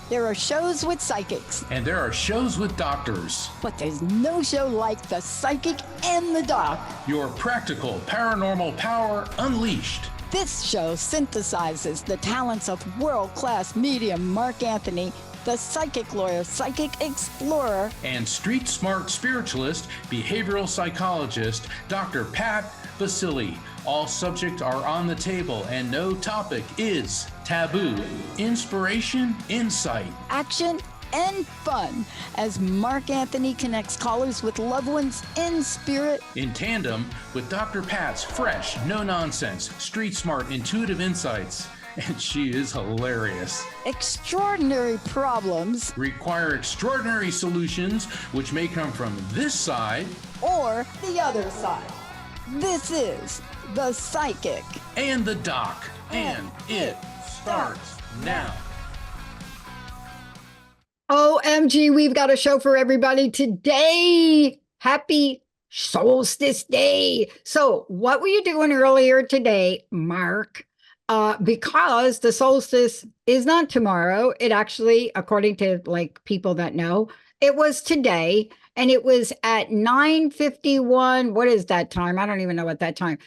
There are shows with psychics, And there are shows with doctors. but there's no show like The Psychic and the Doc. Your practical paranormal power unleashed. This show synthesizes the talents of world-class medium Mark Anthony, the psychic lawyer, psychic explorer, And street smart spiritualist, behavioral psychologist, Dr. Pat Basili. All subjects are on the table and no topic is taboo. Inspiration, insight. action, and fun as Mark Anthony connects callers with loved ones in spirit. In tandem with Dr. Pat's fresh, no nonsense, street smart, intuitive insights. And she is hilarious. Extraordinary problems Require extraordinary solutions, which may come from this side or the other side. This is The Psychic. and the doc. And it starts now. OMG, we've got a show for everybody today. Happy Solstice Day. So, what were you doing earlier today, Mark? Because the solstice is not tomorrow. It actually, according to like people that know, it was today, and it was at 9:51. What is that time? I don't even know what that time.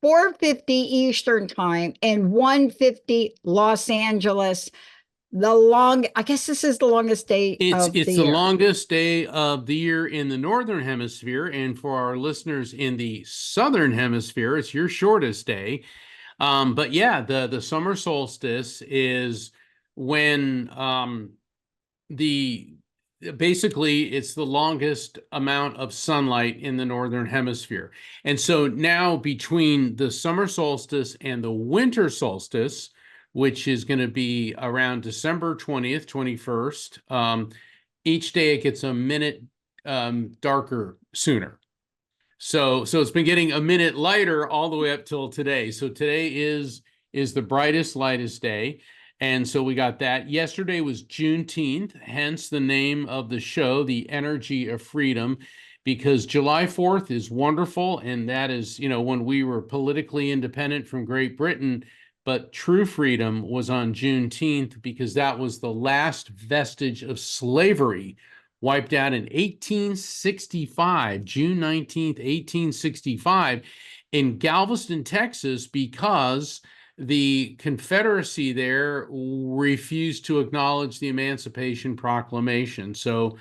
4:50 Eastern time and 1:50 Los Angeles. I guess this is the longest day It's of the the year. longest day of the year in the northern hemisphere, and for our listeners in the southern hemisphere, it's your shortest day. But yeah, the summer solstice is when basically it's the longest amount of sunlight in the northern hemisphere. And so now between the summer solstice and the winter solstice, which is going to be around December 20th, 21st. Each day it gets a minute darker sooner. So it's been getting a minute lighter all the way up till today. So today is the brightest, lightest day. And so we got that. Yesterday was Juneteenth, hence the name of the show, The Energy of Freedom, because July 4th is wonderful. And that is, when we were politically independent from Great Britain. But true freedom was on Juneteenth because that was the last vestige of slavery wiped out in 1865, June 19th, 1865, in Galveston, Texas, because the Confederacy there refused to acknowledge the Emancipation Proclamation. So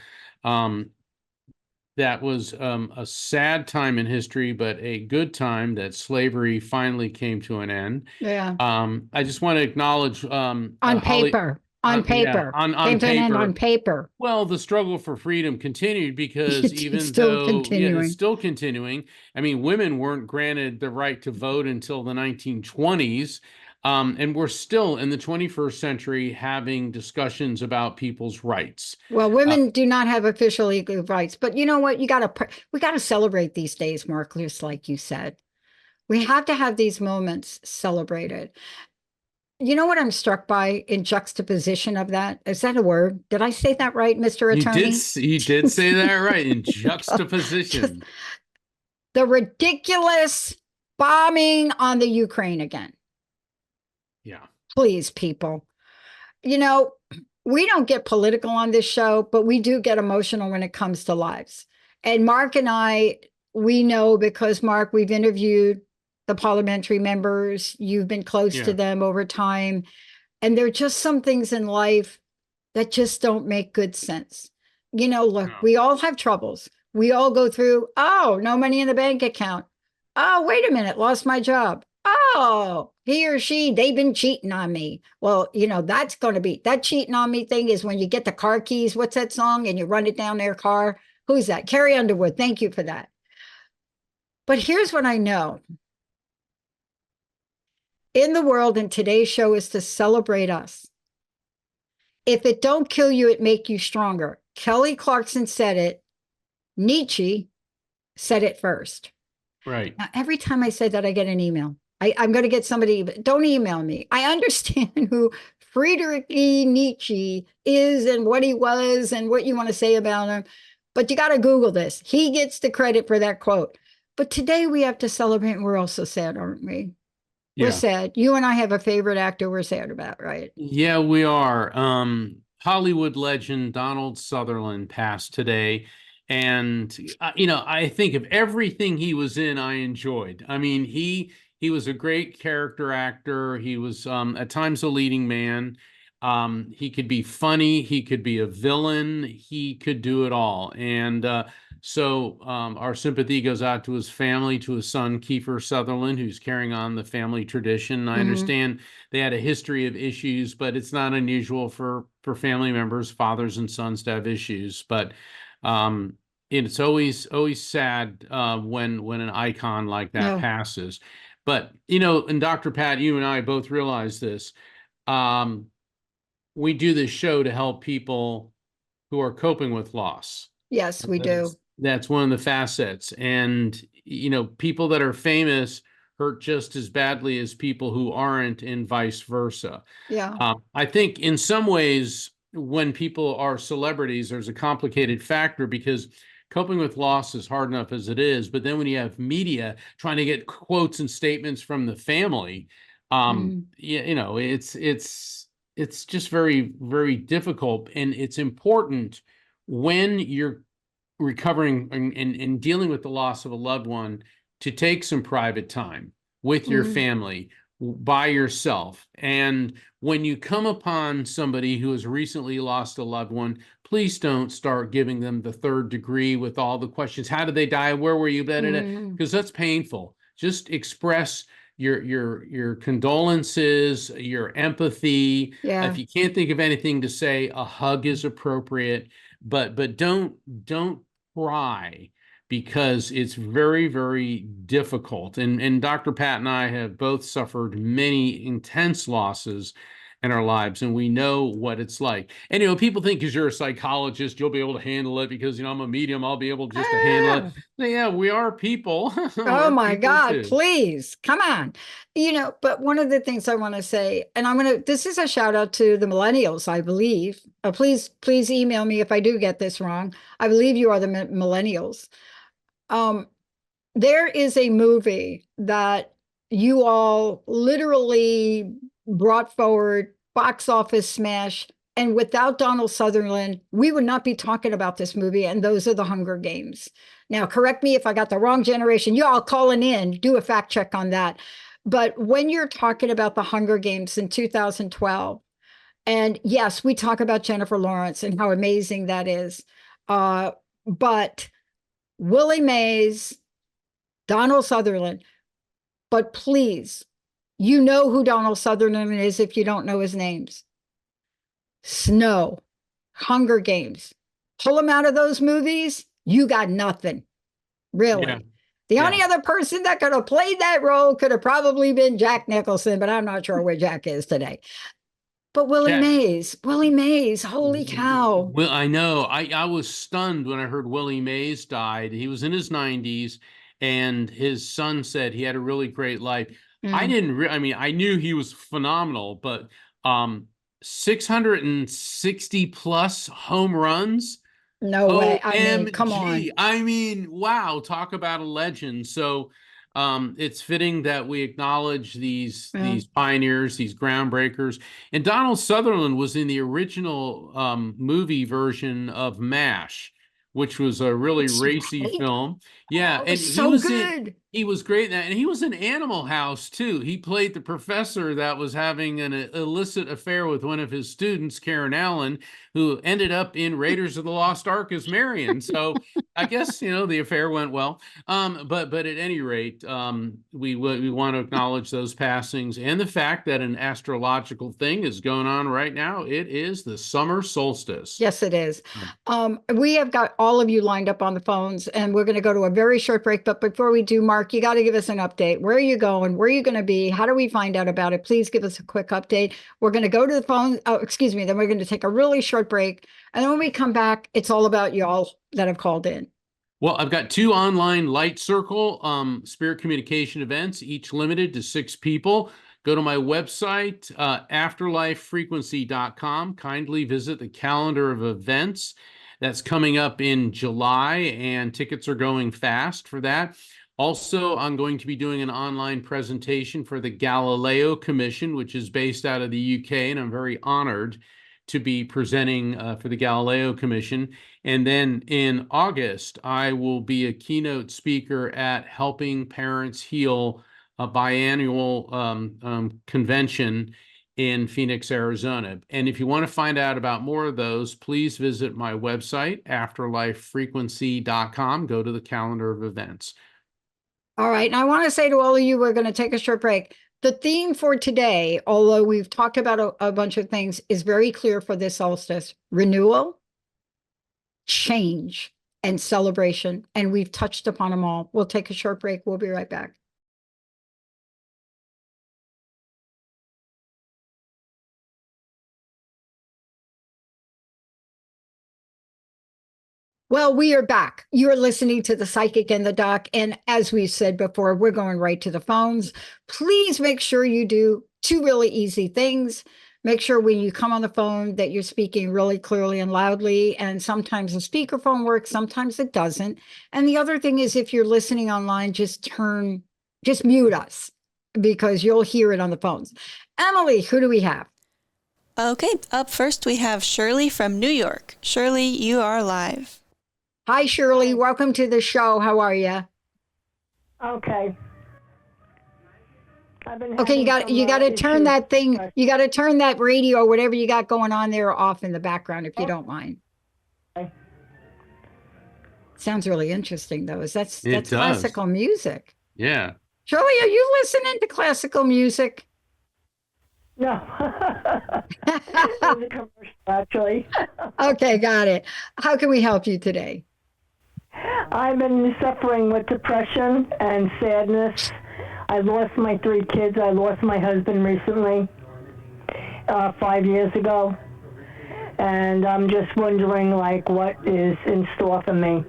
that was a sad time in history, but a good time that slavery finally came to an end. Yeah. I just want to acknowledge On paper. On paper. on Came to an end paper. on paper. Well, the struggle for freedom continued because It's even still though continuing. it's still continuing. I mean, women weren't granted the right to vote until the 1920s. And we're still in the 21st century having discussions about people's rights. Well, women do not have official equal rights, but you know what? we got to celebrate these days, Mark, just like you said. We have to have these moments celebrated. You know what I'm struck by in juxtaposition of that? Is that a word? Did I say that right, Mr. Attorney? You did say that right, in juxtaposition. The ridiculous bombing on the Ukraine again. Yeah. Please, people. We don't get political on this show, but we do get emotional when it comes to lives. And Mark and I, we know because, Mark, we've interviewed the parliamentary members. You've been close to them over time. And there are just some things in life that just don't make good sense. Look, we all have troubles. We all go through, oh, no money in the bank account. Oh, wait a minute, lost my job. Oh, he or she, they've been cheating on me. Well, that's going to be, that cheating on me thing is when you get the car keys. What's that song? And you run it down their car. Who's that? Carrie Underwood. Thank you for that. But here's what I know. In the world, and today's show is to celebrate us. If it don't kill you, it make you stronger. Kelly Clarkson said it. Nietzsche said it first. Right. Now, every time I say that, I get an email. I'm going to get somebody, don't email me. I understand who Friedrich Nietzsche is and what he was and what you want to say about him. But you got to Google this. He gets the credit for that quote. But today we have to celebrate, and we're also sad, aren't we? Yeah. We're sad. You and I have a favorite actor we're sad about, right? Yeah, we are. Hollywood legend Donald Sutherland passed today. And, I think of everything he was in, I enjoyed. I mean, he was a great character actor. He was at times a leading man. He could be funny. He could be a villain. He could do it all. And so our sympathy goes out to his family, to his son, Kiefer Sutherland, who's carrying on the family tradition. I understand they had a history of issues, but it's not unusual for family members, fathers and sons, to have issues. But it's always sad when an icon like that No. passes. But, and Dr. Pat, you and I both realize this. We do this show to help people who are coping with loss. Yes, we do. That's one of the facets. And, people that are famous hurt just as badly as people who aren't, and vice versa. Yeah. I think in some ways, when people are celebrities, there's a complicated factor because coping with loss is hard enough as it is. But then when you have media trying to get quotes and statements from the family, it's just very, very difficult. And it's important when you're recovering and dealing with the loss of a loved one to take some private time with your family, by yourself. And when you come upon somebody who has recently lost a loved one, please don't start giving them the third degree with all the questions. How did they die? Where were you? Because that's painful. Just express your condolences, your empathy. Yeah. If you can't think of anything to say, a hug is appropriate, but don't cry, because it's very, very difficult. And Dr. Pat and I have both suffered many intense losses in our lives, and we know what it's like. And, people think because you're a psychologist, you'll be able to handle it because, I'm a medium, I'll be able just to handle it. Yeah, we are people. Oh my people God, too. please, come on. But one of the things I want to say, and this is a shout out to the millennials, I believe. Please email me if I do get this wrong. I believe you are the millennials. There is a movie that you all literally brought forward, box office smash, and without Donald Sutherland, we would not be talking about this movie, and those are the Hunger Games. Now, correct me if I got the wrong generation. You all calling in, do a fact check on that. But when you're talking about the Hunger Games in 2012, and yes, we talk about Jennifer Lawrence and how amazing that is, but Willie Mays, Donald Sutherland, but please, you know who Donald Sutherland is if you don't know his names. Snow, Hunger Games. Pull him out of those movies, you got nothing. Really. Yeah. The only other person that could have played that role could have probably been Jack Nicholson, but I'm not sure where Jack is today. But Willie Mays, holy cow. Well, I know. I was stunned when I heard Willie Mays died. He was in his 90s, and his son said he had a really great life. I knew he was phenomenal, but 660 plus home runs. No way. Come on. Wow. Talk about a legend. So it's fitting that we acknowledge these pioneers, these groundbreakers. And Donald Sutherland was in the original movie version of MASH, which was a really racy film. Yeah, and so good. He was great in that, and he was in Animal House too. He played the professor that was having an illicit affair with one of his students, Karen Allen, who ended up in Raiders of the Lost Ark as Marion. So I guess the affair went well. But at any rate, we want to acknowledge those passings and the fact that an astrological thing is going on right now. It is the summer solstice. Yes, it is. We have got all of you lined up on the phones, and we're going to go to a very short break. But before we do, Mark, you got to give us an update. Where are you going? Where are you going to be? How do we find out about it? Please give us a quick update. We're going to go to the phone. Oh, excuse me. Then we're going to take a really short break. And then when we come back, it's all about y'all that have called in. Well, I've got 2 online Light Circle spirit communication events, each limited to 6 people. Go to my website, afterlifefrequency.com. Kindly visit the calendar of events that's coming up in July, and tickets are going fast for that. Also, I'm going to be doing an online presentation for the Galileo Commission, which is based out of the UK, and I'm very honored to be presenting for the Galileo Commission. And then in August, I will be a keynote speaker at Helping Parents Heal, a biannual convention in Phoenix, Arizona. And if you want to find out about more of those, please visit my website, afterlifefrequency.com. Go to the calendar of events. All right. And I want to say to all of you, we're going to take a short break. The theme for today, although we've talked about a bunch of things, is very clear for this solstice: renewal, change, and celebration. And we've touched upon them all. We'll take a short break. We'll be right back. Well, we are back. You're listening to The Psychic and the Doc. And as we said before, we're going right to the phones. Please make sure you do two really easy things. Make sure when you come on the phone that you're speaking really clearly and loudly. And sometimes the speakerphone works, sometimes it doesn't. And the other thing is, if you're listening online, just mute us, because you'll hear it on the phones. Emily, who do we have? Okay, up first we have Shirley from New York. Shirley, you are live. Hi, Shirley. Welcome to the show. How are you? Okay. Okay, you got to turn that thing. You got to turn that radio, whatever you got going on there, off in the background, if you don't mind. Okay. Sounds really interesting, though. That's does. classical music. Yeah. Shirley, are you listening to classical music? No. It was a commercial, actually. Okay, got it. How can we help you today? I've been suffering with depression and sadness. I lost my 3 kids. I lost my husband recently, 5 years ago. And I'm just wondering, like, what is in store for me.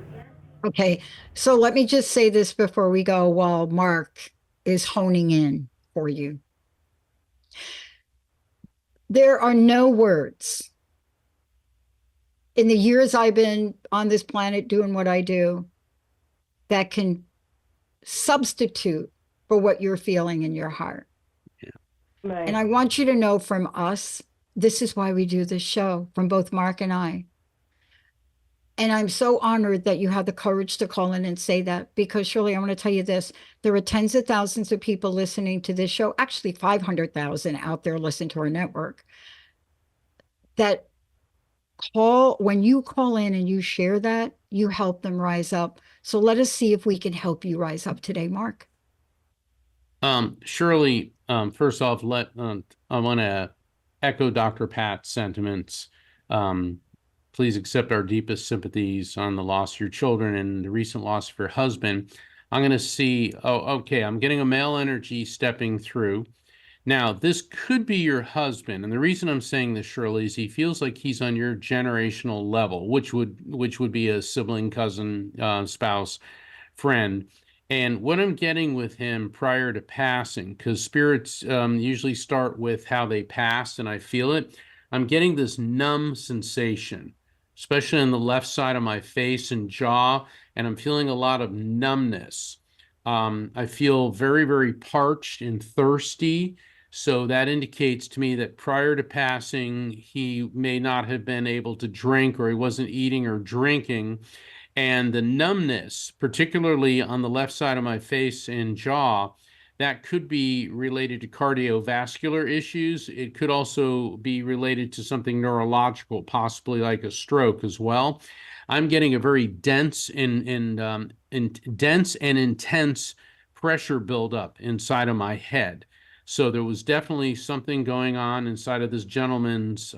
Okay, so let me just say this before we go while Mark is honing in for you. There are no words. In the years I've been on this planet doing what I do, that can substitute for what you're feeling in your heart. Right. And I want you to know from us, this is why we do this show, from both Mark and I. And I'm so honored that you had the courage to call in and say that, because Shirley, I want to tell you this, there are tens of thousands of people listening to this show, actually 500,000 out there listening to our network, that when you call in and you share that, you help them rise up. So let us see if we can help you rise up today, Mark. Shirley, first off, I want to echo Dr. Pat's sentiments. Please accept our deepest sympathies on the loss of your children and the recent loss of your husband. I'm going to see, I'm getting a male energy stepping through. Now, this could be your husband. And the reason I'm saying this, Shirley, is he feels like he's on your generational level, which would be a sibling, cousin, spouse, friend. And what I'm getting with him prior to passing, because spirits usually start with how they passed, and I feel it, I'm getting this numb sensation, especially on the left side of my face and jaw, and I'm feeling a lot of numbness. I feel very, very parched and thirsty. So that indicates to me that prior to passing, he may not have been able to drink, or he wasn't eating or drinking. And the numbness, particularly on the left side of my face and jaw, that could be related to cardiovascular issues. It could also be related to something neurological, possibly like a stroke as well. I'm getting a very dense and intense pressure buildup inside of my head. So there was definitely something going on inside of this gentleman's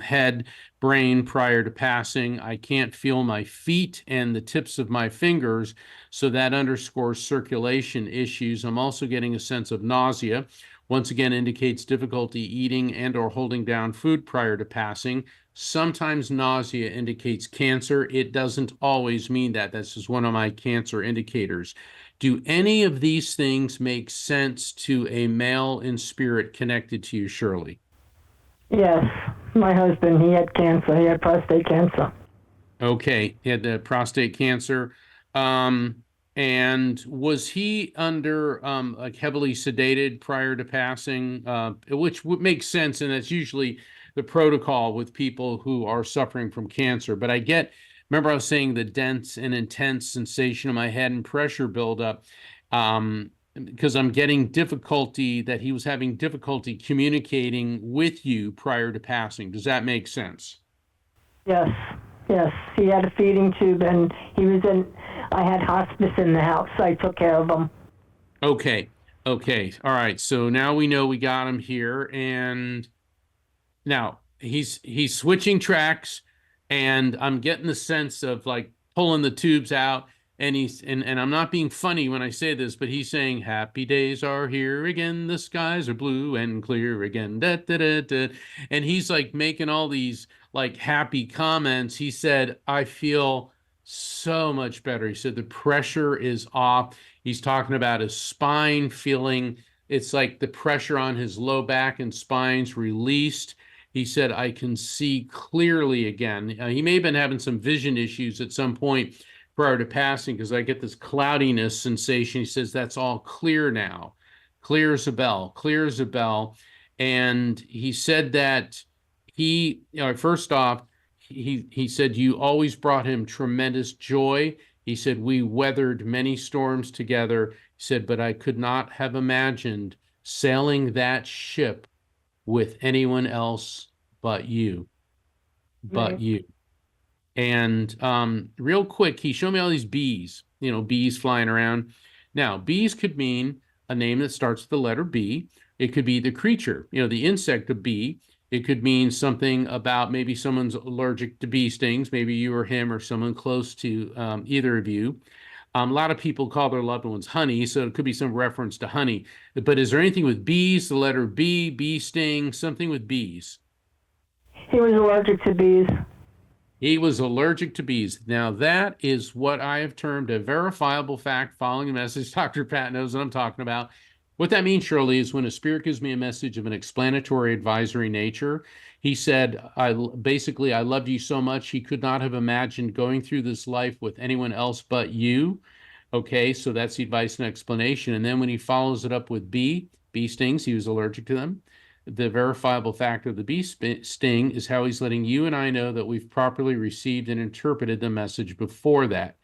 head, brain prior to passing. I can't feel my feet and the tips of my fingers, so that underscores circulation issues. I'm also getting a sense of nausea. Once again, indicates difficulty eating and or holding down food prior to passing. Sometimes nausea indicates cancer. It doesn't always mean that. This is one of my cancer indicators. Do any of these things make sense to a male in spirit connected to you, Shirley? Yes. My husband, he had cancer. He had prostate cancer. Okay. He had the prostate cancer. And was he under like heavily sedated prior to passing? Which would make sense, and that's usually the protocol with people who are suffering from cancer. But I get, remember I was saying the dense and intense sensation in my head and pressure buildup, because I'm getting difficulty that he was having difficulty communicating with you prior to passing. Does that make sense? Yes, yes. He had a feeding tube, and I had hospice in the house. I took care of him. Okay. Okay. All right. So now we know we got him here, and now he's switching tracks, and I'm getting the sense of like pulling the tubes out, and and I'm not being funny when I say this, but he's saying happy days are here again, the skies are blue and clear again, da, da, da, da. And he's like making all these like happy comments. He said, I feel so much better. He said the pressure is off. He's talking about his spine feeling, it's like the pressure on his low back and spine's released. He said, I can see clearly again. He may have been having some vision issues at some point prior to passing, because I get this cloudiness sensation. He says, that's all clear now. Clear as a bell, clear as a bell. And he said that first off, he said you always brought him tremendous joy. He said, we weathered many storms together. He said, but I could not have imagined sailing that ship with anyone else but you. But you. And real quick, he showed me all these bees, bees flying around. Now, bees could mean a name that starts with the letter B. It could be the creature, the insect, a bee. It could mean something about maybe someone's allergic to bee stings, maybe you or him or someone close to either of you. A lot of people call their loved ones honey, so it could be some reference to honey. But is there anything with bees, the letter B, bee sting, something with bees? He was allergic to bees. He was allergic to bees. Now, that is what I have termed a verifiable fact following a message. Dr. Pat knows what I'm talking about. What that means, Shirley, is when a spirit gives me a message of an explanatory advisory nature, he said, I loved you so much, he could not have imagined going through this life with anyone else but you. Okay, so that's the advice and explanation. And then when he follows it up with bee stings, he was allergic to them. The verifiable fact of the bee sting is how he's letting you and I know that we've properly received and interpreted the message before that.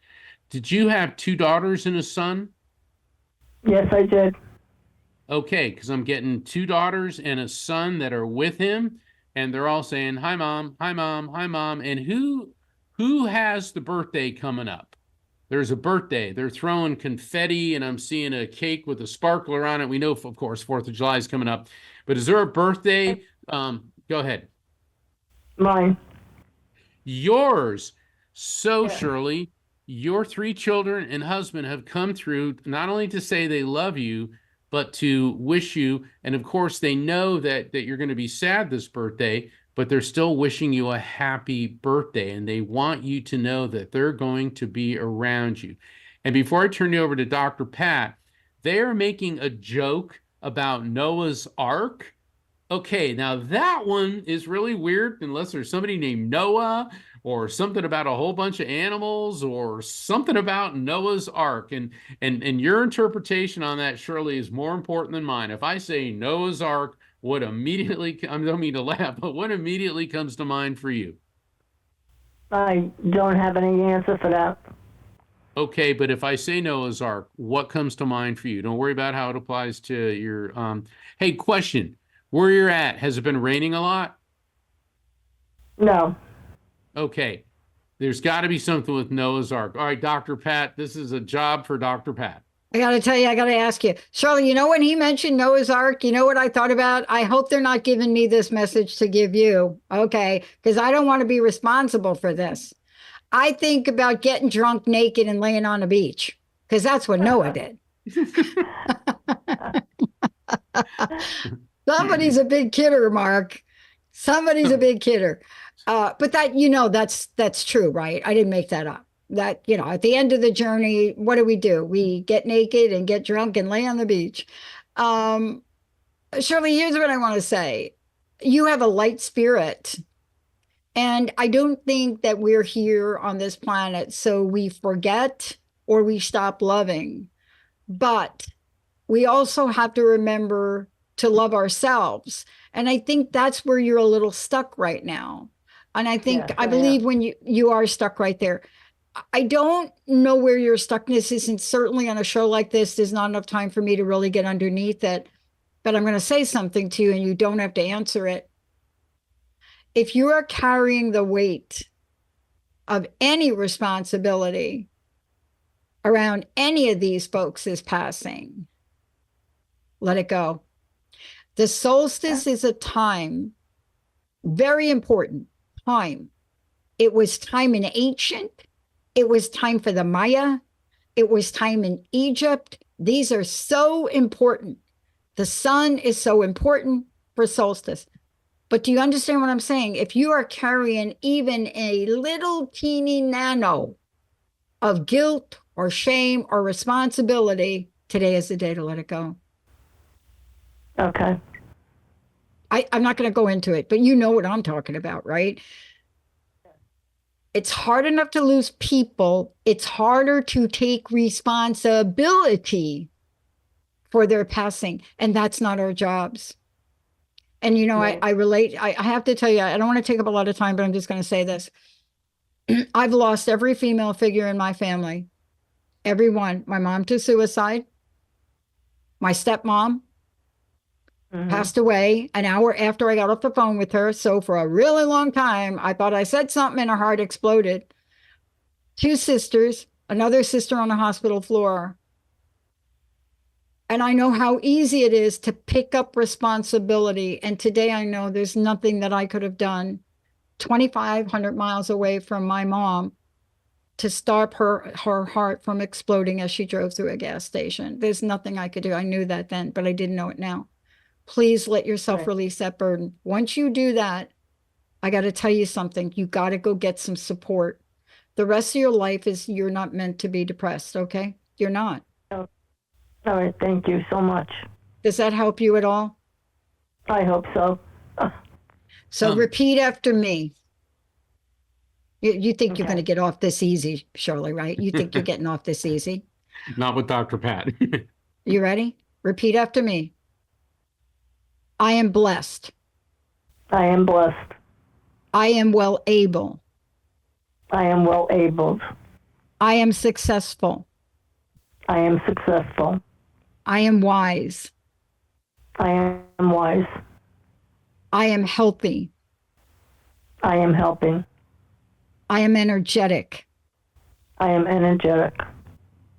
Did you have 2 daughters and a son? Yes, I did. Okay, because I'm getting 2 daughters and a son that are with him, and they're all saying, hi, Mom, hi, Mom, hi, Mom. And who has the birthday coming up? There's a birthday. They're throwing confetti, and I'm seeing a cake with a sparkler on it. We know, of course, 4th of July is coming up. But is there a birthday? Go ahead. Mine. Yours. So, Shirley, your 3 children and husband have come through not only to say they love you, but to wish you, and of course they know that you're going to be sad this birthday, but they're still wishing you a happy birthday, and they want you to know that they're going to be around you. And before I turn you over to Dr. Pat, they are making a joke about Noah's Ark. Okay, now that one is really weird, unless there's somebody named Noah, or something about a whole bunch of animals, or something about Noah's Ark. And your interpretation on that, Shirley, is more important than mine. If I say Noah's Ark, what immediately, I don't mean to laugh, but what immediately comes to mind for you? I don't have any answer for that. Okay, but if I say Noah's Ark, what comes to mind for you? Don't worry about how it applies to your, hey, question, where you're at, has it been raining a lot? No. Okay, there's got to be something with Noah's Ark. All right, Dr. Pat, this is a job for Dr. Pat. I got to tell you, I got to ask you, Shirley, when he mentioned Noah's Ark, you know what I thought about? I hope they're not giving me this message to give you, okay? Because I don't want to be responsible for this. I think about getting drunk naked and laying on the beach, because that's what Noah did. Somebody's a big kidder, Mark. Somebody's a big kidder. But that, that's true, right? I didn't make that up. That, at the end of the journey, what do? We get naked and get drunk and lay on the beach. Shirley, here's what I want to say. You have a light spirit. And I don't think that we're here on this planet so we forget or we stop loving. But we also have to remember to love ourselves. And I think that's where you're a little stuck right now. And I think, Yes, I I believe am. when you are stuck right there. I don't know where your stuckness is. And certainly on a show like this, there's not enough time for me to really get underneath it. But I'm going to say something to you and you don't have to answer it. If you are carrying the weight of any responsibility around any of these folks is passing, let it go. The solstice is a time, very important time. It was time in ancient, it was time for the Maya, it was time in Egypt. These are so important. The sun is so important for solstice. But do you understand what I'm saying? If you are carrying even a little teeny nano of guilt or shame or responsibility, today is the day to let it go. Okay. I'm not going to go into it, but you know what I'm talking about, right? It's hard enough to lose people. It's harder to take responsibility for their passing. And that's not our jobs. And, you know, Right. I relate. I have to tell you, I don't want to take up a lot of time, but I'm just going to say this. I've lost every female figure in my family. Everyone. My mom to suicide. My stepmom Mhm. passed away an hour after I got off the phone with her. So for a really long time, I thought I said something and her heart exploded. 2 sisters, another sister on the hospital floor. And I know how easy it is to pick up responsibility. And today I know there's nothing that I could have done 2,500 miles away from my mom to stop her heart from exploding as she drove through a gas station. There's nothing I could do. I knew that then, but I didn't know it now. Please let yourself Right. release that burden. Once you do that, I got to tell you something. You got to go get some support. The rest of your life is you're not meant to be depressed, okay? You're not. All right. Thank you so much. Does that help you at all? I hope so. So repeat after me. You think you're Okay. going to get off this easy, Shirley, right? You think you're getting off this easy. Not with Dr. Pat. You ready? Repeat after me. I am blessed. I am blessed. I am well able. I am well abled. I am successful. I am successful. I am wise. I am wise. I am healthy. I am helping. I am energetic. I am energetic.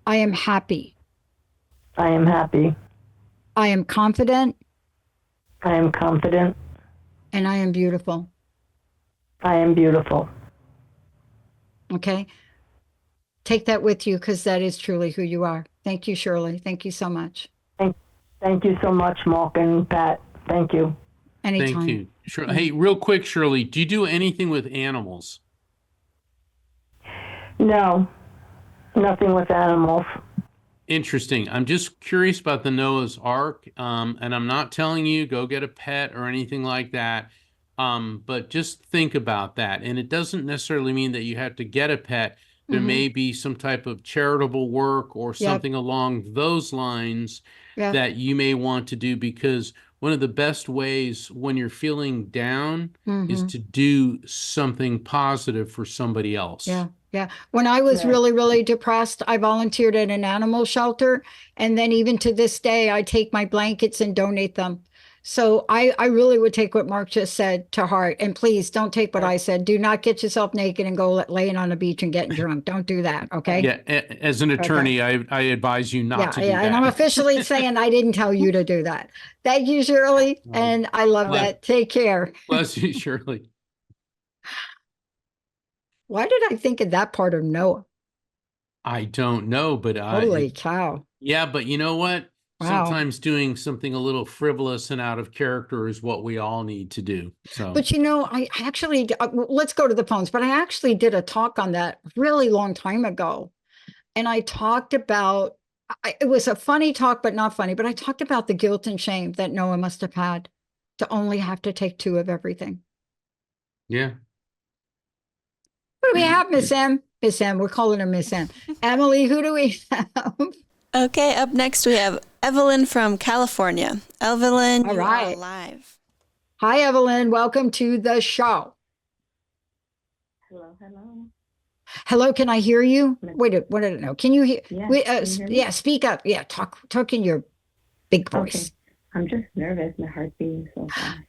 I am happy. I am happy. I am confident. I am confident. And I am beautiful. I am beautiful. Okay? Take that with you because that is truly who you are. Thank you, Shirley. Thank you so much. Thank you so much, Mark and Pat. Thank you. Anytime. Thank you. Sure. Hey, real quick, Shirley, do you do anything with animals? No, nothing with animals. Interesting. I'm just curious about the Noah's Ark, and I'm not telling you go get a pet or anything like that, but just think about that. And it doesn't necessarily mean that you have to get a pet. There may be some type of charitable work or something along those lines Yeah. that you may want to do, because one of the best ways when you're feeling down is to do something positive for somebody else. Yeah. Yeah. When I was Right. really, really depressed, I volunteered at an animal shelter. And then even to this day, I take my blankets and donate them. So I really would take what Mark just said to heart. And please don't take what I said. Do not get yourself naked and go laying on the beach and getting drunk. Don't do that. Okay. Yeah, as an attorney, I advise you not to do And I'm that. officially saying I didn't tell you to do that. Thank you, Shirley. And I love Bless- that. Take care. Bless you, Shirley. Why did I think of that part of Noah? I don't know, but Holy cow. yeah, but you know what? Wow. Sometimes doing something a little frivolous and out of character is what we all need to do. So, But you know, I actually, let's go to the phones, but I actually did a talk on that really long time ago. And I talked about, it was a funny talk, but not funny, but I talked about the guilt and shame that Noah must have had to only have to take 2 of everything. yeah. What do we have, Miss M? Miss M, we're calling her Miss M. Emily, who do we have? Okay, up next we have Evelyn from California. Evelyn, All you right. are live. Hi, Evelyn. Welcome to the show. Hello, hello. Hello, can I hear you? Wait, what did I know? Can you hear? Yeah, Wait, can you hear me? yeah, speak up. Yeah, talk in your big voice. Okay. I'm just nervous. My heart's beating so fast.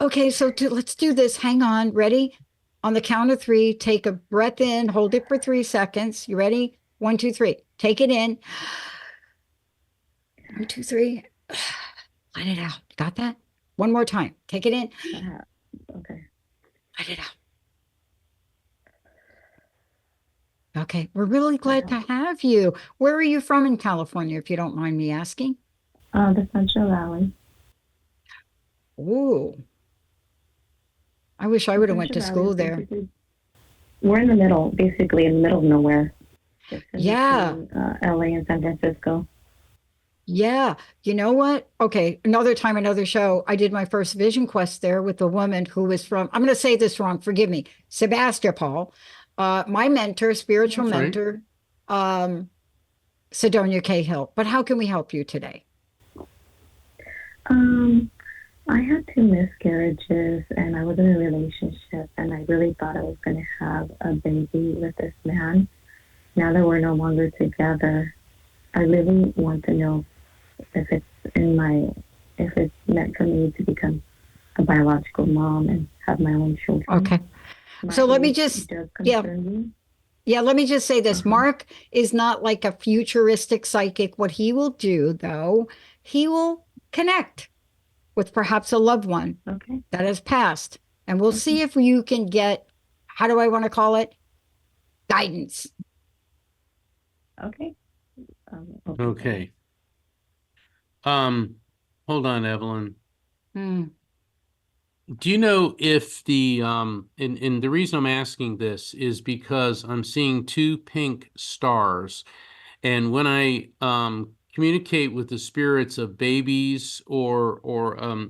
Okay, so let's do this. Hang on. Ready? On the count of three, take a breath in, hold it for 3 seconds. You ready? 1, 2, 3. Take it in. 1, 2, 3. Let it out. Got that? One more time. Take it in. Okay. Let it out. Okay, we're really glad to have you. Where are you from in California, if you don't mind me asking? The Central Valley. Ooh. I wish I would have went to Central Valley school is there. We're in the middle, basically in the middle of nowhere. Just in Yeah. between, LA and San Francisco. Yeah. You know what? Okay, another time, another show. I did my first vision quest there with a woman who was from, I'm going to say this wrong, forgive me, Sebastopol. My mentor, spiritual That's right. mentor, Sidonia Cahill. But how can we help you today? I had 2 miscarriages and I was in a relationship and I really thought I was going to have a baby with this man. Now that we're no longer together, I really want to know if it's meant for me to become a biological mom and have my own children. Okay. My So let me age just, does yeah. concern me. Yeah, let me just say this. Uh-huh. Mark is not like a futuristic psychic. What he will do, though, he will connect with perhaps a loved one Okay. that has passed. And we'll see if you can get, how do I want to call it? Guidance. Okay. Okay. Hold on, Evelyn. Hmm. Do you know if the and the reason I'm asking this is because I'm seeing 2 pink stars, and when I communicate with the spirits of babies or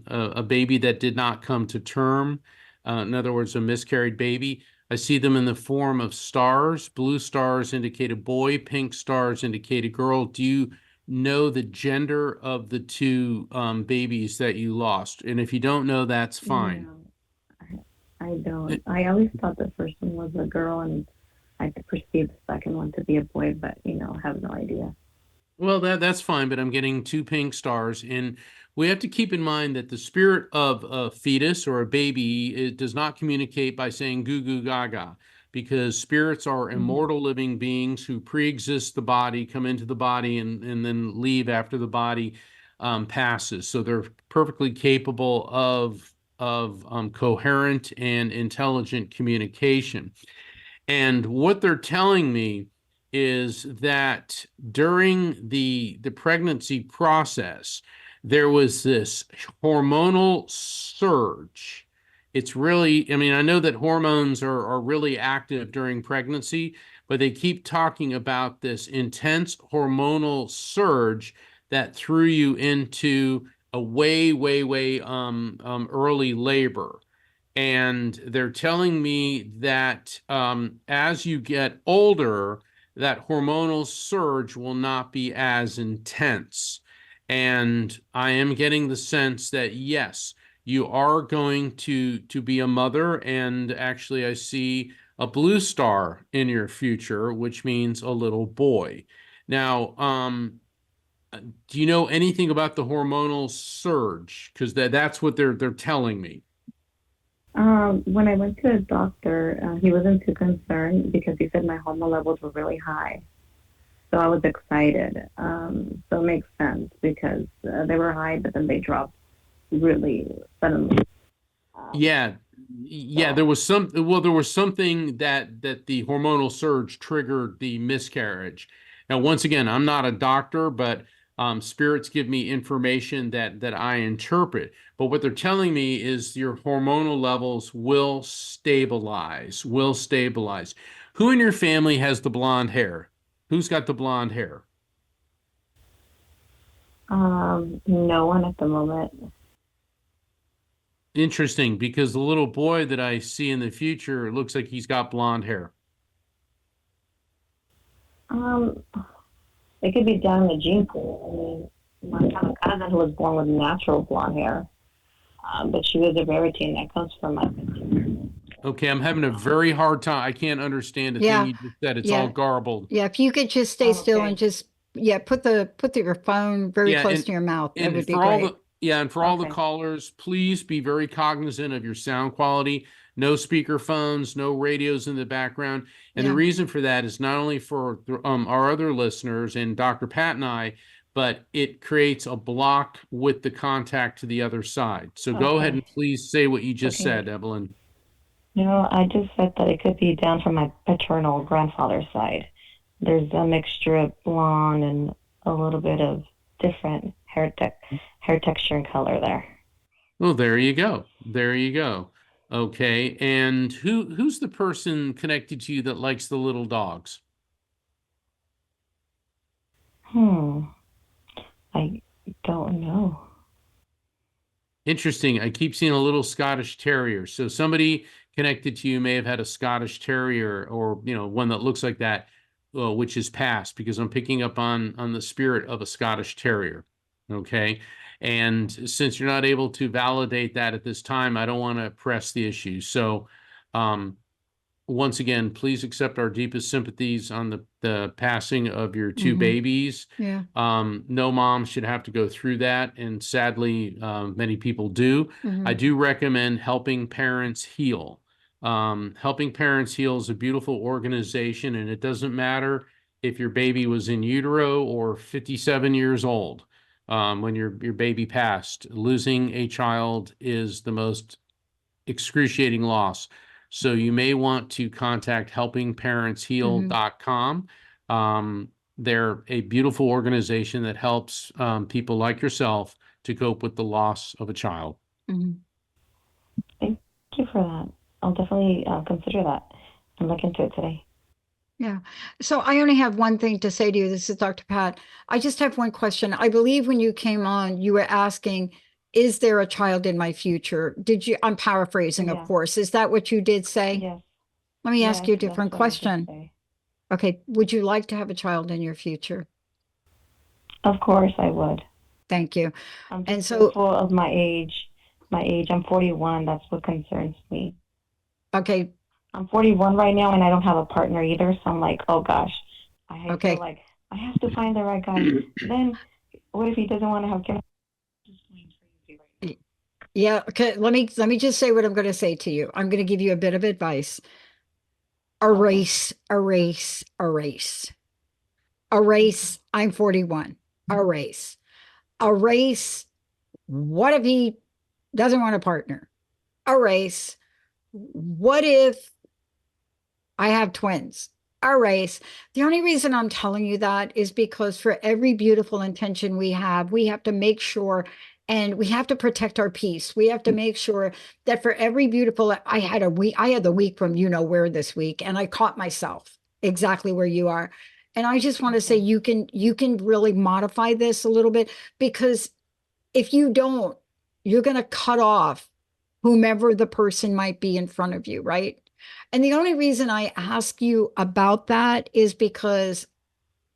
a baby that did not come to term, in other words, a miscarried baby, I see them in the form of stars. Blue stars indicate a boy, pink stars indicate a girl. Do you know the gender of the 2 babies that you lost? And if you don't know, that's fine. No, I don't. I always thought the first one was a girl and I perceived the second one to be a boy, but I have no idea. Well, that's fine, but I'm getting 2 pink stars, and we have to keep in mind that the spirit of a fetus or a baby, it does not communicate by saying goo goo gaga, because spirits are immortal living beings who pre-exist the body, come into the body, and then leave after the body passes. So they're perfectly capable of coherent and intelligent communication. And what they're telling me is that during the pregnancy process, there was this hormonal surge. It's really, I mean, I know that hormones are really active during pregnancy, but they keep talking about this intense hormonal surge that threw you into a way, way, way early labor. And they're telling me that as you get older, that hormonal surge will not be as intense. And I am getting the sense that yes, you are going to be a mother. And actually, I see a blue star in your future, which means a little boy. Now, do you know anything about the hormonal surge? Because that's what they're telling me. When I went to a doctor, he wasn't too concerned because he said my hormone levels were really high. So I was excited. So it makes sense because they were high, but then they dropped really suddenly. Yeah. There was something that the hormonal surge triggered the miscarriage. Now, once again, I'm not a doctor, but spirits give me information that I interpret. But what they're telling me is your hormonal levels will stabilize, Who in your family has the blonde hair? Who's got the blonde hair? No one at the moment. Interesting, because the little boy that I see in the future looks like he's got blonde hair. It could be down in the gene pool. I mean, I have a cousin who was born with natural blonde hair, but she was a rarity, and that comes from my sister. Okay, I'm having a very hard time. I can't understand a Yeah, thing you just said. It's yeah. all garbled. Yeah, if you could just stay still Okay. and just, yeah, put your phone very Yeah, close and- to your mouth. That And would be for all great. and for all the Okay. callers, please be very cognizant of your sound quality. No speaker phones, no radios in the background. And the Yeah. reason for that is not only for our other listeners and Dr. Pat and I, but it creates a block with the contact to the other side. So go ahead Okay. and please say what you just Okay. said, Evelyn. No, I just said that it could be down from my paternal grandfather's side. There's a mixture of blonde and a little bit of different hair texture and color there. Well, there you go. There you go. Okay. And who's the person connected to you that likes the little dogs? I don't know. Interesting. I keep seeing a little Scottish Terrier. So somebody connected to you may have had a Scottish Terrier, or one that looks like that, which is passed, because I'm picking up on the spirit of a Scottish Terrier. Okay. And since you're not able to validate that at this time, I don't want to press the issue. So once again, please accept our deepest sympathies on the passing of your two Mhm. babies. Yeah. No mom should have to go through that, and sadly, many people do. Mhm. I do recommend Helping Parents Heal. Helping Parents Heal is a beautiful organization, and it doesn't matter if your baby was in utero or 57 years old. When your baby passed, losing a child is the most excruciating loss. So you may want to contact helpingparentsheal.com. They're a beautiful organization that helps people like yourself to cope with the loss of a child. Mhm. Thank you for that. I'll definitely consider that and look into it today. Yeah. So I only have one thing to say to you. This is Dr. Pat. I just have one question. I believe when you came on, you were asking, is there a child in my future? Did you, I'm paraphrasing, Yeah. of course. Is that what you did say? Yes. Let me ask you a Yes, different that's what I did question. say. Okay. Would you like to have a child in your future? Of course I would. Thank you. I'm And just so- fearful of my age. I'm 41. That's what concerns me. Okay. I'm 41 right now, and I don't have a partner either. So I'm like, oh gosh, I Okay. feel like I have to find the right guy. Then, what if he doesn't want to have kids? Yeah. Okay. Let me just say what I'm going to say to you. I'm going to give you a bit of advice. Erase. I'm 41. Erase. What if he doesn't want a partner? Erase. What if I have twins? Erase. The only reason I'm telling you that is because for every beautiful intention we have to make sure, and we have to protect our peace. We have to make sure that for every beautiful, I had the week from where this week, and I caught myself exactly where you are. And I just want to say you can really modify this a little bit, because if you don't, you're going to cut off whomever the person might be in front of you, right? And the only reason I ask you about that is because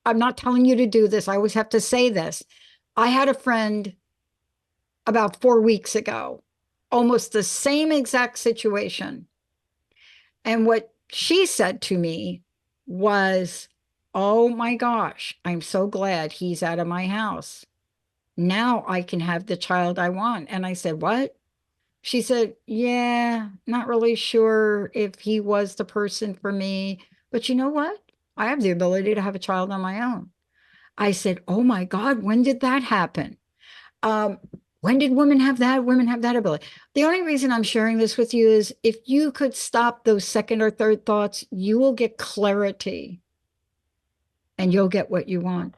I'm not telling you to do this. I always have to say this. I had a friend about 4 weeks ago, almost the same exact situation. And what she said to me was, oh my gosh, I'm so glad he's out of my house. Now I can have the child I want. And I said, what? She said, yeah, not really sure if he was the person for me. But you know what? I have the ability to have a child on my own. I said, oh my God, when did that happen? When did women have that? Women have that ability. The only reason I'm sharing this with you is if you could stop those second or third thoughts, you will get clarity and you'll get what you want.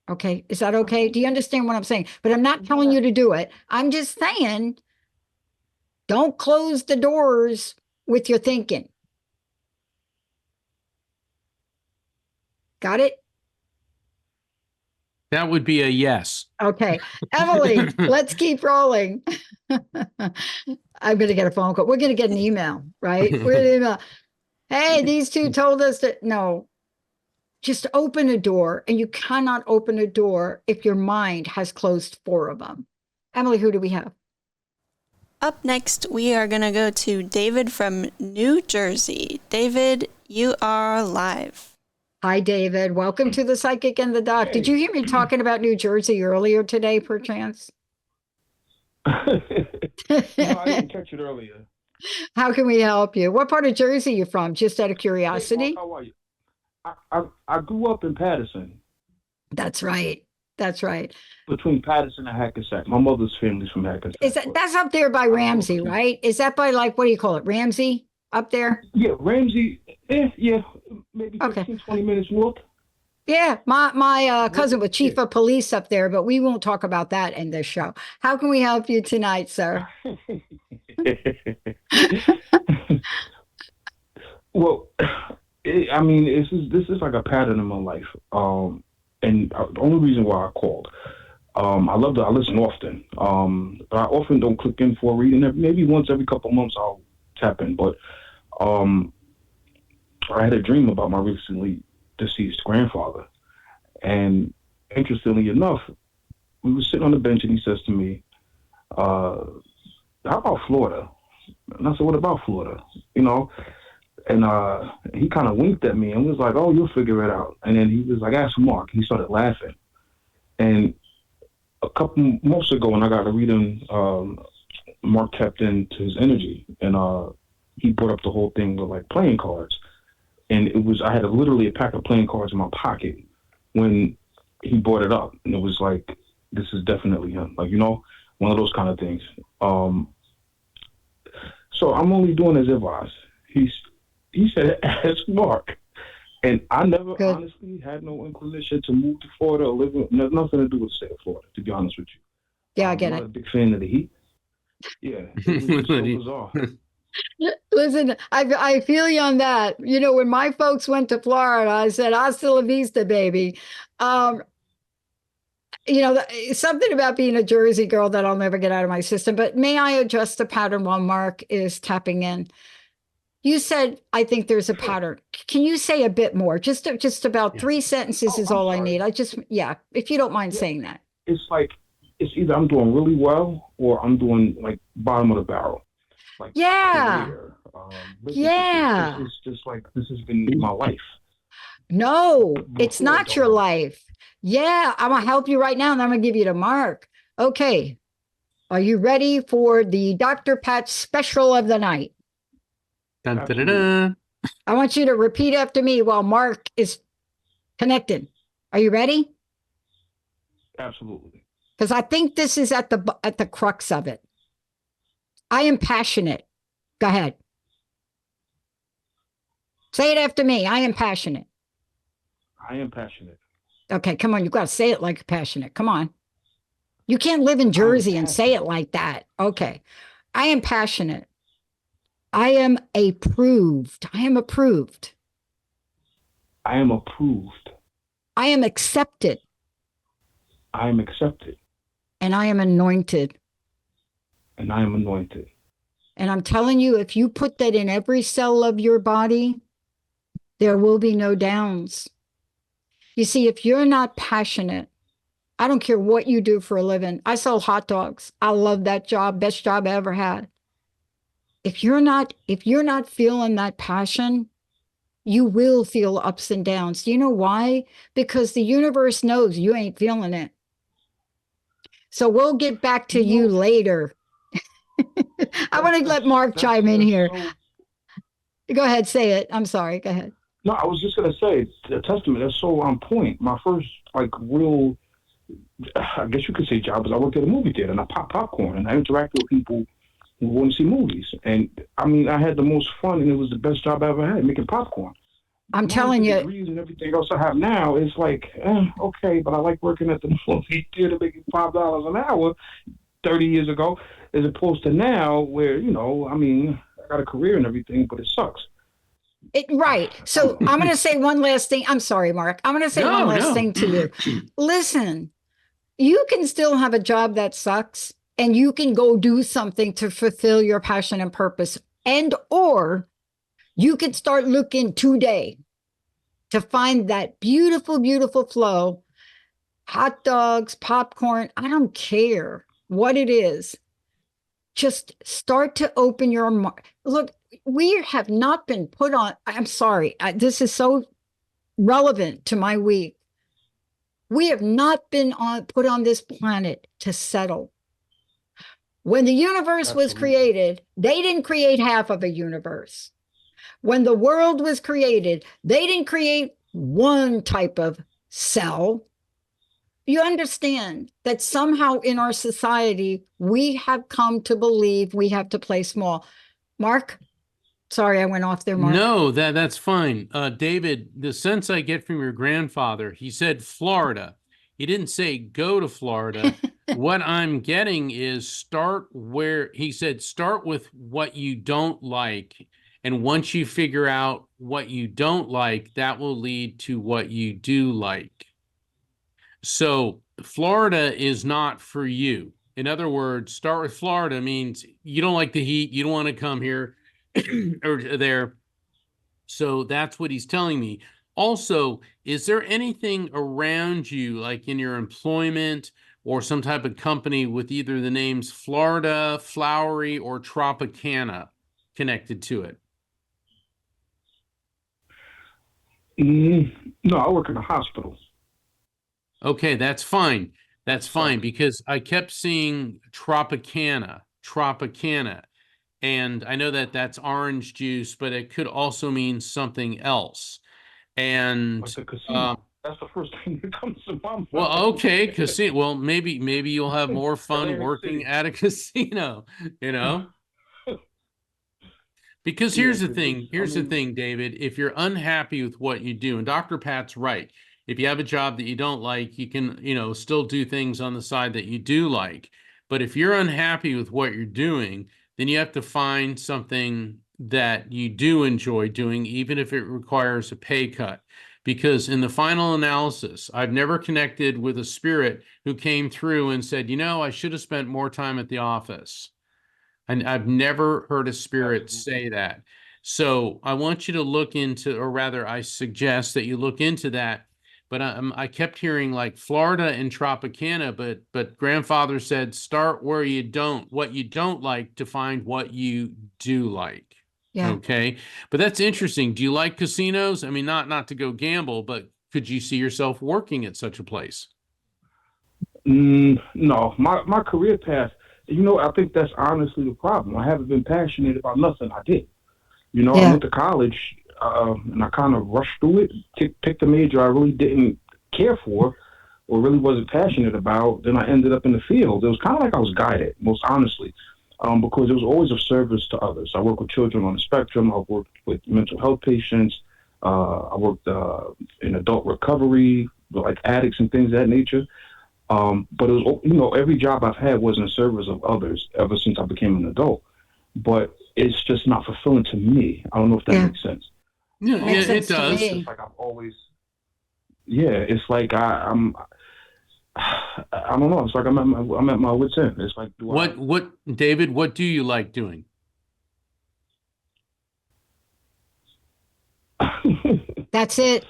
Okay. Is that okay? Okay. Do you understand what I'm saying? But I'm not telling you to do it. I'm just saying, don't close the doors with your thinking. Got it? That would be a yes. Okay. Emily, let's keep rolling. I'm going to get a phone call. We're going to get an email, right? We're going to email. Hey, these two told us that. No. Just open a door, and you cannot open a door if your mind has closed 4 of them. Emily, who do we have? Up next, we are going to go to David from New Jersey. David, you are live. Hi, David. Welcome to the Psychic and the Doc. Did you hear me talking about New Jersey earlier today, perchance? No, I didn't catch it earlier. How can we help you? What part of Jersey are you from? Just out of curiosity. How are you? I grew up in Patterson. That's right. That's right. Between Patterson and Hackensack. My mother's family's from Hackensack. That's up there by Ramsey, right? Is that by, like, what do you call it? Ramsey up there? Yeah, Ramsey. Yeah, maybe 15, 20 minutes walk. Yeah, my cousin was chief of police up there, but we won't talk about that in this show. How can we help you tonight, sir? Well, I mean, this is like a pattern in my life. And the only reason why I called, I listen often. But I often don't click in for a reading. Maybe once every couple months I'll tap in. But I had a dream about my recently deceased grandfather. And interestingly enough, we were sitting on the bench and he says to me, how about Florida? And I said, what about Florida? You know? And he kind of winked at me and was like, oh, you'll figure it out. And then he was like, ask Mark. He started laughing. And a couple months ago, when I got a reading, Mark tapped into his energy. And he brought up the whole thing with, like, playing cards. And I had literally a pack of playing cards in my pocket when he brought it up. And it was like, this is definitely him. Like, you know, one of those kind of things. So I'm only doing as advised. He said, ask Mark. And I never honestly had no inclination to move to Florida or live in, nothing to do with the state of Florida, to be honest with you. Yeah, I get it. I'm not a big fan of the heat. Yeah, it was so bizarre. Listen, I feel you on that. You know, when my folks went to Florida, I said, hasta la vista, baby. You know, something about being a Jersey girl that I'll never get out of my system. But may I adjust the pattern while Mark is tapping in? You said, I think there's a pattern. Can you say a bit more? Just about 3 sentences is all I need. If you don't mind saying that. It's like, it's either I'm doing really well or I'm doing, like, bottom of the barrel. Like, career. It's just like, this has been my life. No, it's not your life. Yeah, I'm going to help you right now, and I'm going to give you to Mark. Okay. Are you ready for the Dr. Pat special of the night? Dun, dun, dun, dun. I want you to repeat after me while Mark is connected. Are you ready? Absolutely. Because I think this is at the crux of it. I am passionate. Go ahead. Say it after me. I am passionate. I am passionate. Okay, come on. You've got to say it like you're passionate. Come on. You can't live in Jersey and say it like that. Okay. I am passionate. I am approved. I am approved. I am approved. I am accepted. I am accepted. And I am anointed. And I am anointed. And I'm telling you, if you put that in every cell of your body, there will be no downs. You see, if you're not passionate, I don't care what you do for a living. I sell hot dogs. I love that job. Best job I ever had. If you're not feeling that passion, you will feel ups and downs. Do you know why? Because the universe knows you ain't feeling it. So we'll get back to you later. I want to let Mark chime in here. Go ahead, say it. I'm sorry. Go ahead. No, I was just going to say, the testament, that's so on point. My first, like, real, I guess you could say job was I worked at a movie theater and I popped popcorn and I interacted with people who want to see movies. And I mean, I had the most fun and it was the best job I ever had, making popcorn. I'm telling you. Degrees and everything else I have now is like, okay, but I like working at the movie theater making $5 an hour 30 years ago, as opposed to now where, you know, I mean, I got a career and everything, but it sucks. Right. So I'm going to say one last thing. I'm sorry, Mark. I'm going to say one last thing to you. Listen, you can still have a job that sucks and you can go do something to fulfill your passion and purpose, and or you could start looking today to find that beautiful, beautiful flow. Hot dogs, popcorn, I don't care what it is. Just start to open your look. We have not been put on. I'm sorry. This is so relevant to my week. We have not been put on this planet to settle. When the universe was created, they didn't create half of a universe. When the world was created, they didn't create one type of cell. You understand that somehow in our society, we have come to believe we have to play small. Mark, sorry, I went off there, Mark. No, that's fine. David, the sense I get from your grandfather, he said Florida. He didn't say go to Florida. What I'm getting is start with what you don't like. And once you figure out what you don't like, that will lead to what you do like. So Florida is not for you. In other words, start with Florida means you don't like the heat. You don't want to come here or there. So that's what he's telling me. Also, is there anything around you, like in your employment or some type of company with either the names Florida, Flowery, or Tropicana connected to it? No, I work in a hospital. Okay, that's fine. That's fine because I kept seeing Tropicana. And I know that that's orange juice, but it could also mean something else. And Like a casino. That's the first thing that comes to my mind. well, okay, casino. Well, maybe you'll have more fun working at a casino, you know? Because here's the thing, David, if you're unhappy with what you do, and Dr. Pat's right, if you have a job that you don't like, you can, still do things on the side that you do like. But if you're unhappy with what you're doing, then you have to find something that you do enjoy doing, even if it requires a pay cut. Because in the final analysis, I've never connected with a spirit who came through and said, I should have spent more time at the office. And I've never heard a spirit say that. So I want you to look into, or rather, I suggest that you look into that. But I kept hearing like Florida and Tropicana, but grandfather said, start where what you don't like to find what you do like. Yeah. Okay. But that's interesting. Do you like casinos? I mean, not to go gamble, but could you see yourself working at such a place? No, my career path, I think that's honestly the problem. I haven't been passionate about nothing I did. I went to college and I kind of rushed through it, picked a major I really didn't care for or really wasn't passionate about. Then I ended up in the field. It was kind of like I was guided, most honestly, because it was always of service to others. I work with children on the spectrum. I've worked with mental health patients. I worked in adult recovery, like addicts and things of that nature. But it was, every job I've had was in service of others ever since I became an adult. But it's just not fulfilling to me. I don't know if that makes sense. Yeah, it does. It's like I've always, it's like I'm I don't know. It's like I'm at my wit's end. It's like, David, what do you like doing? That's it.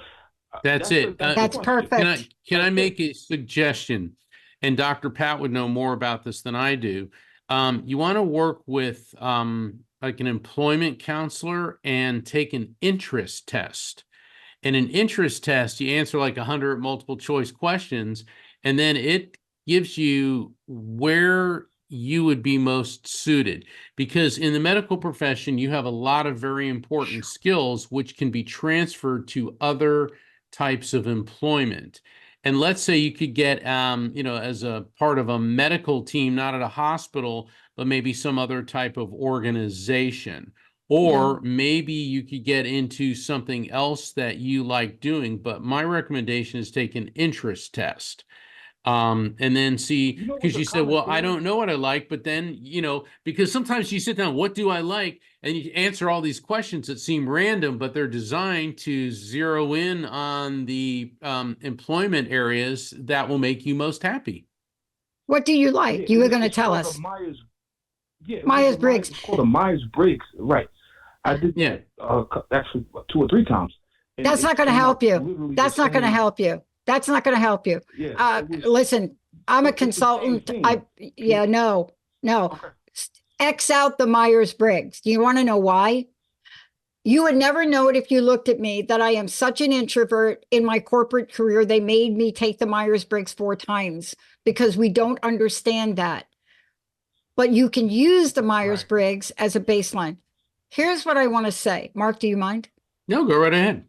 That's it. That's perfect. Can I make a suggestion? And Dr. Pat would know more about this than I do. You want to work with like an employment counselor and take an interest test. In an interest test, you answer like 100 multiple choice questions, and then it gives you where you would be most suited. Because in the medical profession, you have a lot of very important skills which can be transferred to other types of employment. And let's say you could get, as a part of a medical team, not at a hospital, but maybe some other type of organization. Or maybe you could get into something else that you like doing. But my recommendation is take an interest test. And then see, because you said, well, I don't know what I like, but then, because sometimes you sit down, what do I like? And you answer all these questions that seem random, but they're designed to zero in on the employment areas that will make you most happy. What do you like? You were going to tell us. Myers-Briggs. It's called a Myers-Briggs, right. I did that actually 2 or 3 times. And That's it not going to came help out you. literally That's the not going to same- help you. That's not going to help you. Yeah, it was- Listen, I'm a it's the same consultant. thing. Yeah, no. Okay. X out the Myers-Briggs. Do you want to know why? You would never know it if you looked at me that I am such an introvert in my corporate career. They made me take the Myers-Briggs 4 times because we don't understand that. But you can use the Myers-Briggs as a baseline. Here's what I want to say. Mark, do you mind? No, go right ahead.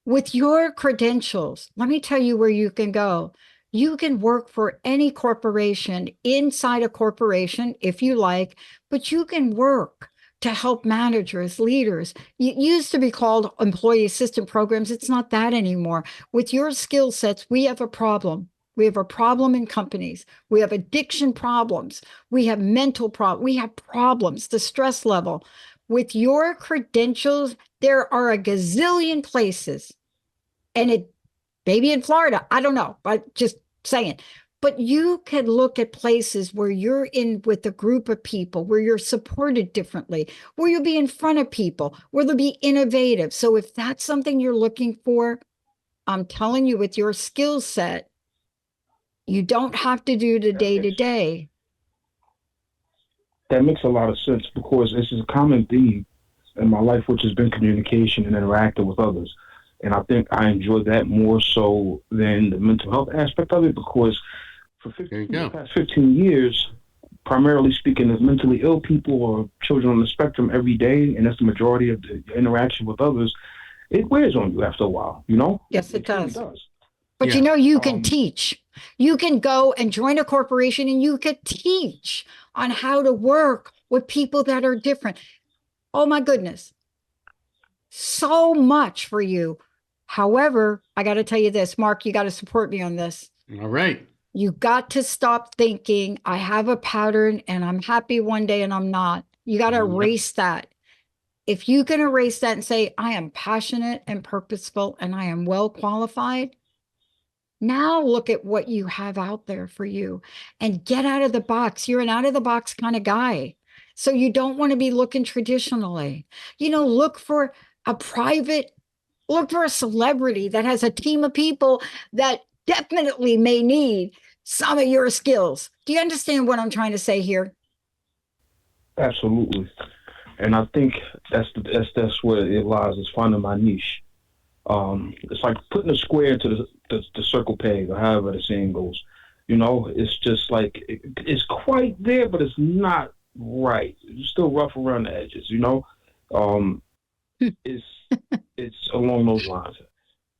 With your credentials, let me tell you where you can go. You can work for any corporation inside a corporation if you like, but you can work to help managers, leaders. It used to be called employee assistant programs. It's not that anymore. With your skill sets, we have a problem. We have a problem in companies. We have addiction problems. We have mental problems. We have problems, the stress level. With your credentials, there are a gazillion places, and it maybe in Florida, I don't know, but just saying. But you can look at places where you're in with a group of people, where you're supported differently, where you'll be in front of people, where they'll be innovative. So if that's something you're looking for, I'm telling you, with your skill set, you don't have to do the day to day. That makes a lot of sense because this is a common theme in my life, which has been communication and interacting with others. And I think I enjoy that more so than the mental health aspect of it because for the past 15 years, primarily speaking of mentally ill people or children on the spectrum every day, and that's the majority of the interaction with others, it wears on you after a while, you know? Yes, it really does. But you know, you can teach. You can go and join a corporation and you could teach on how to work with people that are different. Oh my goodness. So much for you. However, I got to tell you this, Mark, you got to support me on this. All right. You got to stop thinking I have a pattern and I'm happy one day and I'm not. You got to erase that. If you can erase that and say, I am passionate and purposeful and I am well qualified, now look at what you have out there for you and get out of the box. You're an out of the box kind of guy. So you don't want to be looking traditionally. You know, look for a celebrity that has a team of people that definitely may need some of your skills. Do you understand what I'm trying to say here? Absolutely. And I think that's where it lies, is finding my niche. It's like putting a square into the circle peg, or however the saying goes. You know, it's just like it's quite there, but it's not right. It's still rough around the edges. You know, it's along those lines.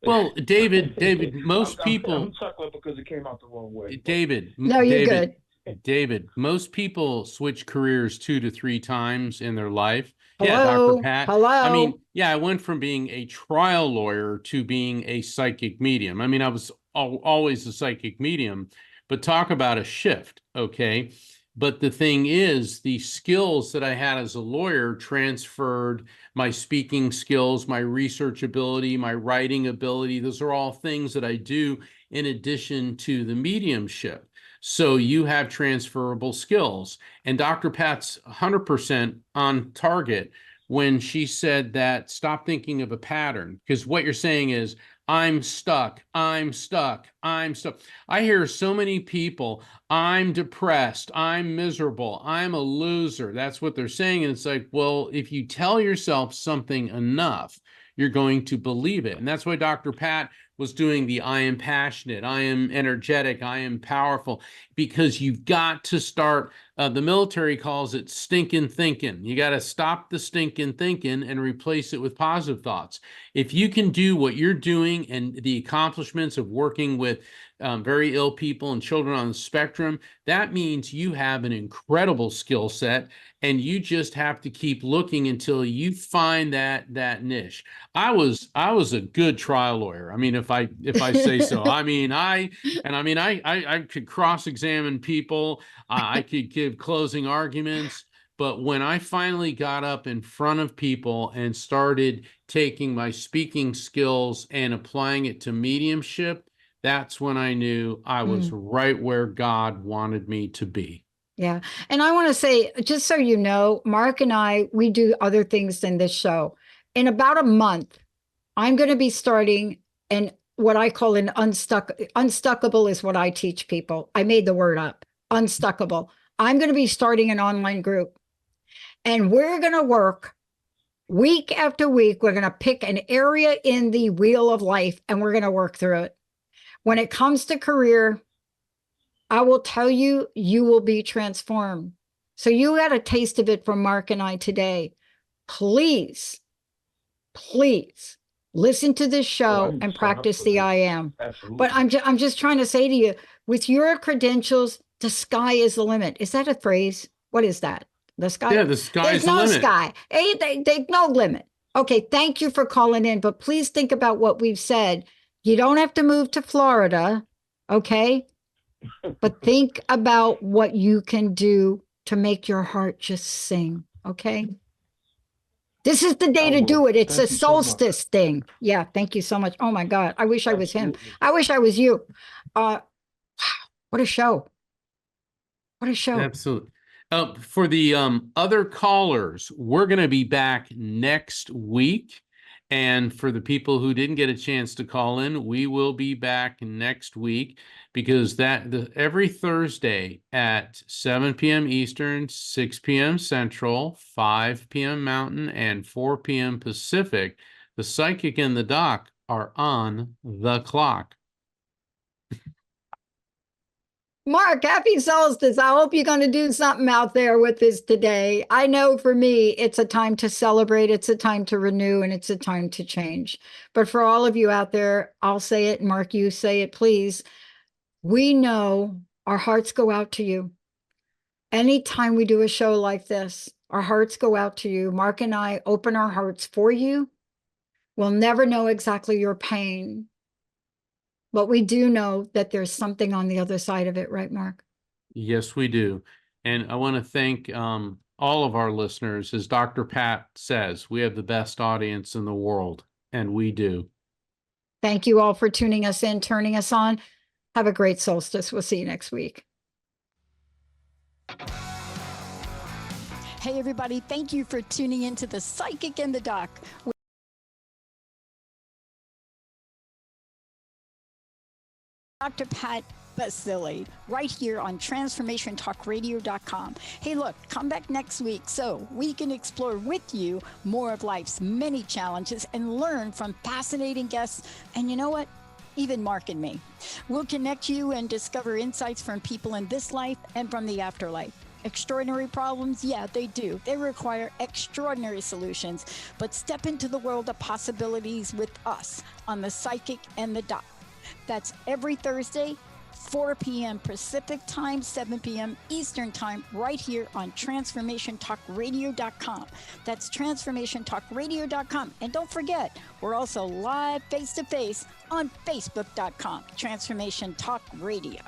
Well, David, most people. I'm chuckling because it came out the wrong way. David. No, you're good. David, most people switch careers 2 to 3 times in their life. Hello? Yeah, Dr. Pat. Hello? I mean, yeah, I went from being a trial lawyer to being a psychic medium. I mean, I was always a psychic medium, but talk about a shift, okay? But the thing is, the skills that I had as a lawyer transferred my speaking skills, my research ability, my writing ability. Those are all things that I do in addition to the mediumship. So you have transferable skills. And Dr. Pat's 100% on target when she said that stop thinking of a pattern, because what you're saying is, I'm stuck, I'm stuck, I'm stuck. I hear so many people, I'm depressed, I'm miserable, I'm a loser. That's what they're saying. And it's like, well, if you tell yourself something enough, you're going to believe it. And that's why Dr. Pat was doing the I am passionate, I am energetic, I am powerful, because you've got to start, the military calls it stinking thinking. You got to stop the stinking thinking and replace it with positive thoughts. If you can do what you're doing and the accomplishments of working with very ill people and children on the spectrum, that means you have an incredible skill set, and you just have to keep looking until you find that niche. I was a good trial lawyer. I mean, if I say so. I mean, I could cross-examine people. I could give closing arguments. But when I finally got up in front of people and started taking my speaking skills and applying it to mediumship, that's when I knew I was right where God wanted me to be. Yeah. And I want to say, just so you know, Mark and I, we do other things than this show. In about a month, I'm going to be starting an what I call an unstuckable is what I teach people. I made the word up, unstuckable. I'm going to be starting an online group, and we're going to work week after week. We're going to pick an area in the wheel of life, and we're going to work through it. When it comes to career, I will tell you, you will be transformed. So you got a taste of it from Mark and I today. Please listen to this show and practice the I am. Absolutely. But I'm just trying to say to you, with your credentials, the sky is the limit. Is that a phrase? What is that? The sky? Yeah, the sky is There's the no limit. sky. There's no limit. Okay, thank you for calling in, but please think about what we've said. You don't have to move to Florida, okay? But think about what you can do to make your heart just sing, okay? This is the day I to will. do it. It's Thank a you so much. solstice thing. Yeah, thank you so much. Oh my God, I wish I was him. Absolutely. I wish I was you. Wow, what a show. What a show. Absolutely. For the other callers, we're going to be back next week. And for the people who didn't get a chance to call in, we will be back next week because every Thursday at 7 p.m. Eastern, 6 p.m. Central, 5 p.m. Mountain, and 4 p.m. Pacific, the Psychic and the Doc are on the clock. Mark, happy solstice. I hope you're going to do something out there with this today. I know for me, it's a time to celebrate, it's a time to renew, and it's a time to change. But for all of you out there, I'll say it, Mark, you say it, please. We know our hearts go out to you. Anytime we do a show like this, our hearts go out to you. Mark and I open our hearts for you. We'll never know exactly your pain. But we do know that there's something on the other side of it, right, Mark? Yes, we do. And I want to thank all of our listeners. As Dr. Pat says, we have the best audience in the world, and we do. Thank you all for tuning us in, turning us on. Have a great solstice. We'll see you next week. Hey, everybody. Thank you for tuning into the Psychic and the Doc. Dr. Pat Basili, right here on TransformationTalkRadio.com. Hey, look, come back next week so we can explore with you more of life's many challenges and learn from fascinating guests. And you know what? Even Mark and me. We'll connect you and discover insights from people in this life and from the afterlife. Extraordinary problems? Yeah, they do. They require extraordinary solutions. But step into the world of possibilities with us on the Psychic and the Doc. That's every Thursday, 4 p.m. Pacific time, 7 p.m. Eastern time, right here on TransformationTalkRadio.com. That's TransformationTalkRadio.com. And don't forget, we're also live face-to-face on Facebook.com, Transformation Talk Radio.